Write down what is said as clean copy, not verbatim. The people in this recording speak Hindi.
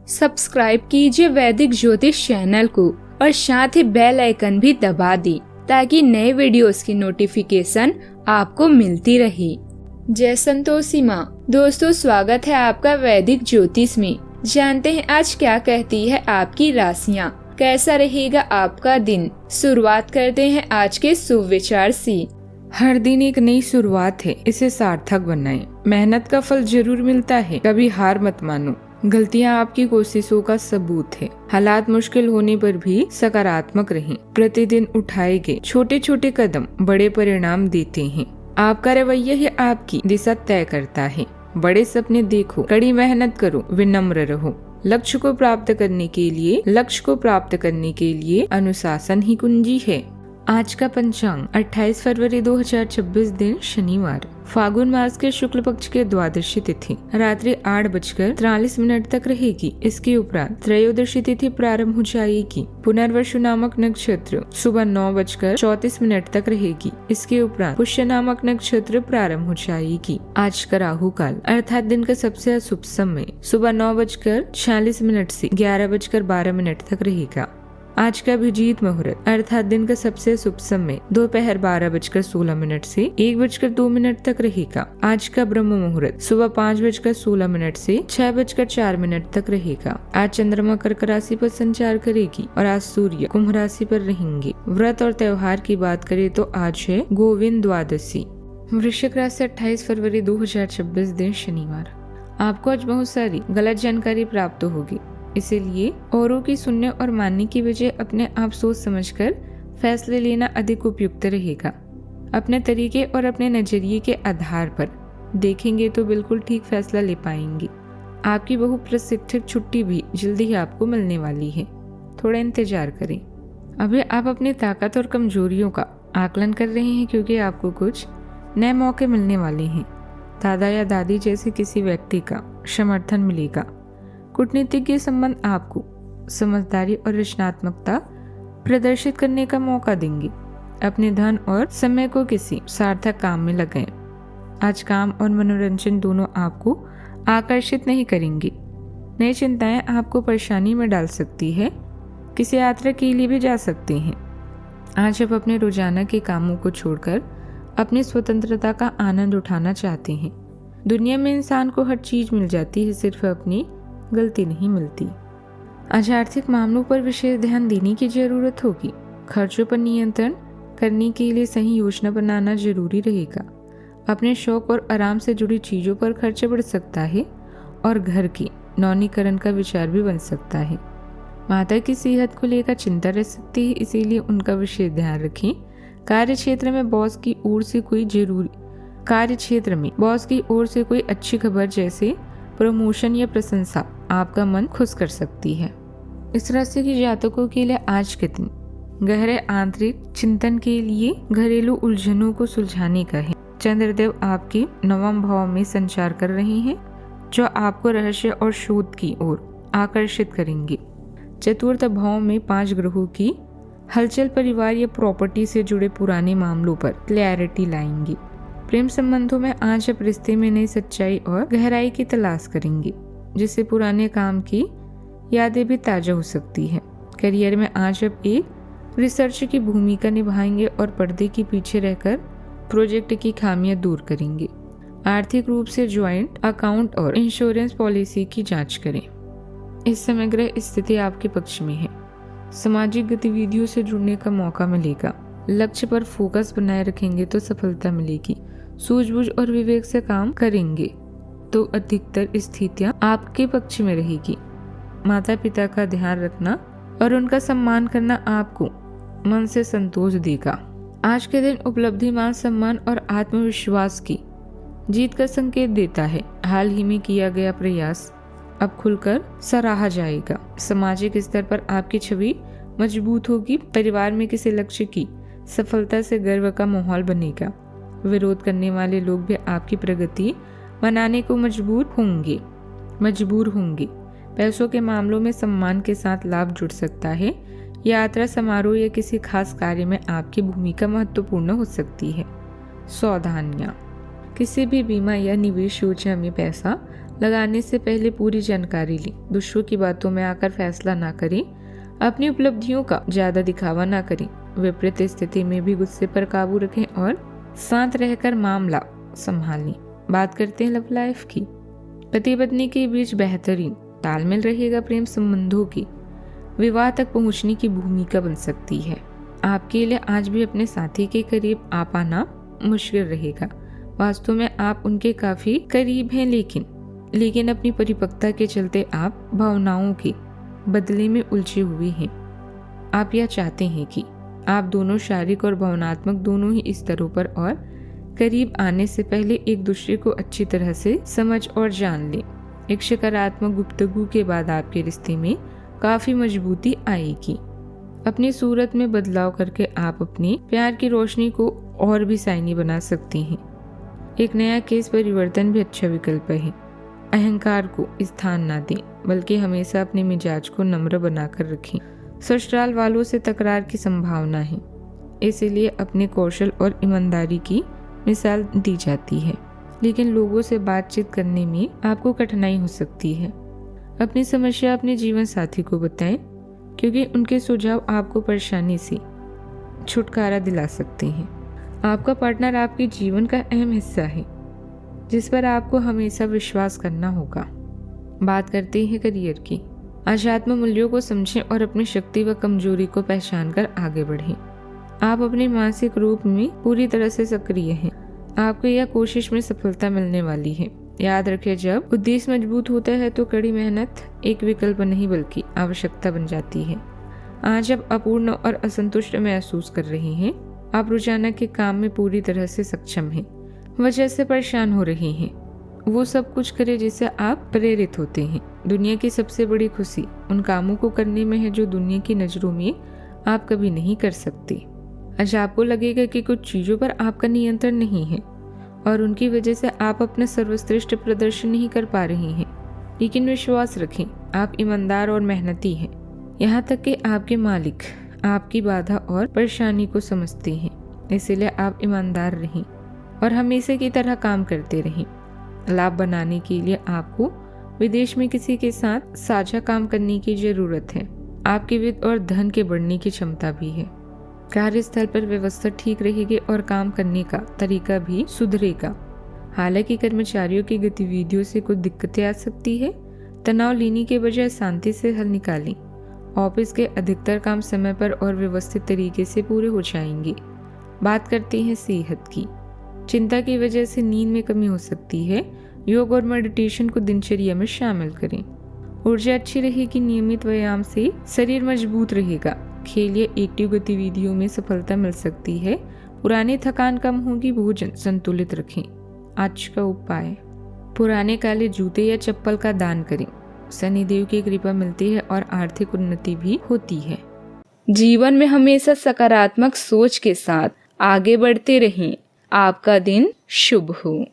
सब्सक्राइब कीजिए वैदिक ज्योतिष चैनल को और साथ ही बेल आइकन भी दबा दी ताकि नए वीडियोस की नोटिफिकेशन आपको मिलती रहे। जय संतोषी माँ। दोस्तों, स्वागत है आपका वैदिक ज्योतिष में। जानते हैं आज क्या कहती है आपकी राशियाँ, कैसा रहेगा आपका दिन। शुरुआत करते हैं आज के शुभ विचार से। हर दिन एक नई शुरुआत है, इसे सार्थक बनाएं। मेहनत का फल जरूर मिलता है, कभी हार मत मानो। गलतियां आपकी कोशिशों का सबूत है। हालात मुश्किल होने पर भी सकारात्मक रहें। प्रतिदिन उठाए गए छोटे छोटे कदम बड़े परिणाम देते हैं। आपका रवैया ही आपकी दिशा तय करता है। बड़े सपने देखो, कड़ी मेहनत करो, विनम्र रहो। लक्ष्य को प्राप्त करने के लिए अनुशासन ही कुंजी है। आज का पंचांग 28 फरवरी 2026 दिन शनिवार, फागुन मास के शुक्ल पक्ष के द्वादशी तिथि रात्रि 8:43 तक रहेगी। इसके उपरांत त्रयोदशी तिथि प्रारंभ हो जाएगी। पुनर्वसु नामक नक्षत्र सुबह 9:34 तक रहेगी। इसके उपरांत पुष्य नामक नक्षत्र प्रारंभ हो जाएगी। आज का राहु काल अर्थात दिन का सबसे अशुभ समय सुबह 9:46 से 11:12 तक रहेगा। आज का अभिजीत मुहूर्त अर्थात दिन का सबसे शुभ समय दोपहर 12:16 से 1:02 तक रहेगा। आज का ब्रह्म मुहूर्त सुबह 5:16 से 6:04 तक रहेगा। आज चंद्रमा कर्क राशि पर संचार करेगी और आज सूर्य कुंभ राशि पर रहेंगे। व्रत और त्योहार की बात करें तो आज है गोविंद द्वादशी। वृश्चिक राशि 28 फरवरी 2026 दिन शनिवार। आपको आज बहुत सारी गलत जानकारी प्राप्त होगी, इसीलिए औरों की सुनने और मानने की बजाय अपने आप सोच समझकर फैसले लेना अधिक उपयुक्त रहेगा। अपने तरीके और अपने नजरिए के आधार पर देखेंगे तो बिल्कुल ठीक फैसला ले पाएंगे। आपकी बहुप्रतीक्षित छुट्टी भी जल्दी ही आपको मिलने वाली है, थोड़ा इंतजार करें। अभी आप अपनी ताकत और कमजोरियों का आकलन कर रहे हैं क्योंकि आपको कुछ नए मौके मिलने वाले हैं। दादा या दादी जैसे किसी व्यक्ति का समर्थन मिलेगा। कूटनीतिज्ञ संबंध आपको समझदारी और रचनात्मकता प्रदर्शित करने का मौका देंगे। अपने धन और समय को किसी सार्थक काम में लगाएं। आज काम और मनोरंजन दोनों आपको आकर्षित नहीं करेंगे। नई चिंताएं आपको परेशानी में डाल सकती है। किसी यात्रा के लिए भी जा सकते हैं। आज आप अपने रोजाना के कामों को छोड़कर अपनी स्वतंत्रता का आनंद उठाना चाहते हैं। दुनिया में इंसान को हर चीज मिल जाती है, सिर्फ अपनी गलती नहीं मिलती। आज आर्थिक मामलों पर विशेष ध्यान देने की जरूरत होगी। खर्चों पर नियंत्रण करने के लिए सही योजना बनाना जरूरी रहेगा। अपने शौक और आराम से जुड़ी चीजों पर खर्च बढ़ सकता है और घर के नवीनीकरण का विचार भी बन सकता है। माता की सेहत को लेकर चिंता रह सकती है, इसीलिए उनका विशेष ध्यान रखें। कार्य क्षेत्र में बॉस की ओर से कोई अच्छी खबर जैसे प्रमोशन या प्रशंसा आपका मन खुश कर सकती है। इस राशि के जातकों के लिए आज के दिन गहरे आंतरिक चिंतन के लिए घरेलू उलझनों को सुलझाने का है। चंद्रदेव आपके 9वें भाव में संचार कर रहे हैं, जो आपको रहस्य और शोध की ओर आकर्षित करेंगे। चतुर्थ भाव में 5 ग्रहों की हलचल परिवार या प्रॉपर्टी से जुड़े पुराने मामलों पर क्लैरिटी लाएंगे। प्रेम संबंधों में आज आप रिश्ते में नई सच्चाई और गहराई की तलाश करेंगे, जिससे पुराने काम की यादें भी ताजा हो सकती है। करियर में आज आप एक रिसर्च की भूमिका निभाएंगे और पर्दे के पीछे रहकर प्रोजेक्ट की खामियां दूर करेंगे। आर्थिक रूप से ज्वाइंट अकाउंट और इंश्योरेंस पॉलिसी की जांच करें। इस समय ग्रह स्थिति आपके पक्ष में है। सामाजिक गतिविधियों से जुड़ने का मौका मिलेगा। लक्ष्य पर फोकस बनाए रखेंगे तो सफलता मिलेगी। सूझबूझ और विवेक से काम करेंगे तो अधिकतर स्थितियां आपके पक्ष में रहेगी। माता पिता का ध्यान रखना और उनका सम्मान करना आपको मन से संतोष देगा। आज के दिन उपलब्धि, मान सम्मान और आत्मविश्वास की जीत का संकेत देता है। हाल ही में किया गया प्रयास अब खुलकर सराहा जाएगा। सामाजिक स्तर पर आपकी छवि मजबूत होगी। परिवार में किसी लक्ष्य की सफलता से गर्व का माहौल बनेगा। विरोध करने वाले लोग भी आपकी प्रगति बनाने को मजबूर होंगे। पैसों के मामलों में सम्मान के साथ लाभ जुड़ सकता है। यात्रा, समारोह या किसी खास कार्य में आपकी भूमिका महत्वपूर्ण हो सकती है। सावधानियां, किसी भी बीमा या निवेश योजना में पैसा लगाने से पहले पूरी जानकारी लें। दूसरों की बातों में आकर फैसला ना करें। अपनी उपलब्धियों का ज्यादा दिखावा ना करें। विपरीत स्थिति में भी गुस्से पर काबू रखें और शांत रहकर मामला संभालें। बात करते हैं लव लाइफ की। पति पत्नी के बीच बेहतरीन तालमेल रहेगा। प्रेम संबंधों की विवाह तक पहुंचने की भूमिका बन सकती है। आपके लिए आज भी अपने साथी के करीब आ पाना मुश्किल रहेगा। वास्तव में आप उनके काफी करीब हैं, लेकिन अपनी परिपक्वता के चलते आप भावनाओं के बदले में उलझे हुए हैं। आप यह चाहते हैं कि आप दोनों शारीरिक और भावनात्मक दोनों ही स्तरों पर और करीब आने से पहले एक दूसरे को अच्छी तरह से समझ और जान लें। एक सकारात्मक गुफ्तगू के बाद आपके रिश्ते में काफी मजबूती आएगी। अपनी सूरत में बदलाव करके आप अपने प्यार की रोशनी को और भी साइनी बना सकती हैं। एक नया केस परिवर्तन भी अच्छा विकल्प है। अहंकार को स्थान ना दें, बल्कि हमेशा अपने मिजाज को नम्र बनाकर रखें। ससुराल वालों से तकरार की संभावना है, इसीलिए अपने कौशल और ईमानदारी की मिसाल दी जाती है, लेकिन लोगों से बातचीत करने में आपको कठिनाई हो सकती है। अपनी समस्या अपने जीवन साथी को बताएं, क्योंकि उनके सुझाव आपको परेशानी से छुटकारा दिला सकते हैं। आपका पार्टनर आपके जीवन का अहम हिस्सा है, जिस पर आपको हमेशा विश्वास करना होगा। बात करते हैं करियर की। आध्यात्म मूल्यों को समझें और अपनी शक्ति व कमजोरी को पहचान कर आगे बढ़ें। आप अपने मानसिक रूप में पूरी तरह से सक्रिय हैं। आपको यह कोशिश में सफलता मिलने वाली है। याद रखें, जब उद्देश्य मजबूत होता है तो कड़ी मेहनत एक विकल्प नहीं बल्कि आवश्यकता बन जाती है। आज आप अपूर्ण और असंतुष्ट महसूस कर रहे हैं। आप रोजाना के काम में पूरी तरह से सक्षम हैं, वजह से परेशान हो रहे हैं। वो सब कुछ करें जिससे आप प्रेरित होते हैं। दुनिया की सबसे बड़ी खुशी उन कामों को करने में है जो दुनिया की नजरों में आप कभी नहीं कर सकते। आज आपको लगेगा कि कुछ चीजों पर आपका नियंत्रण नहीं है और उनकी वजह से आप अपना सर्वश्रेष्ठ प्रदर्शन नहीं कर पा रहे हैं, लेकिन विश्वास रखें, आप ईमानदार और मेहनती हैं। यहाँ तक कि आपके मालिक आपकी बाधा और परेशानी को समझते हैं। इसीलिए आप ईमानदार रहें और हमेशा की तरह काम करते रहें। लाभ बनाने के लिए आपको विदेश में किसी के साथ साझा काम करने की जरूरत है। आपकी वित्त और धन के बढ़ने की क्षमता भी है। कार्यस्थल पर व्यवस्था ठीक रहेगी और काम करने का तरीका भी सुधरेगा। हालांकि कर्मचारियों की गतिविधियों से कुछ दिक्कतें आ सकती है। तनाव लेने के बजाय शांति से हल निकालें। ऑफिस के अधिकतर काम समय पर और व्यवस्थित तरीके से पूरे हो जाएंगे। बात करते हैं सेहत की। चिंता की वजह से नींद में कमी हो सकती है। योग और मेडिटेशन को दिनचर्या में शामिल करें। ऊर्जा अच्छी रहेगी। नियमित व्यायाम से शरीर मजबूत रहेगा। खेल या एक्टिव गतिविधियों में सफलता मिल सकती है। पुरानी थकान कम होगी। भोजन संतुलित रखें। आज का उपाय, पुराने काले जूते या चप्पल का दान करें। शनिदेव की कृपा मिलती है और आर्थिक उन्नति भी होती है। जीवन में हमेशा सकारात्मक सोच के साथ आगे बढ़ते रहें। आपका दिन शुभ हो।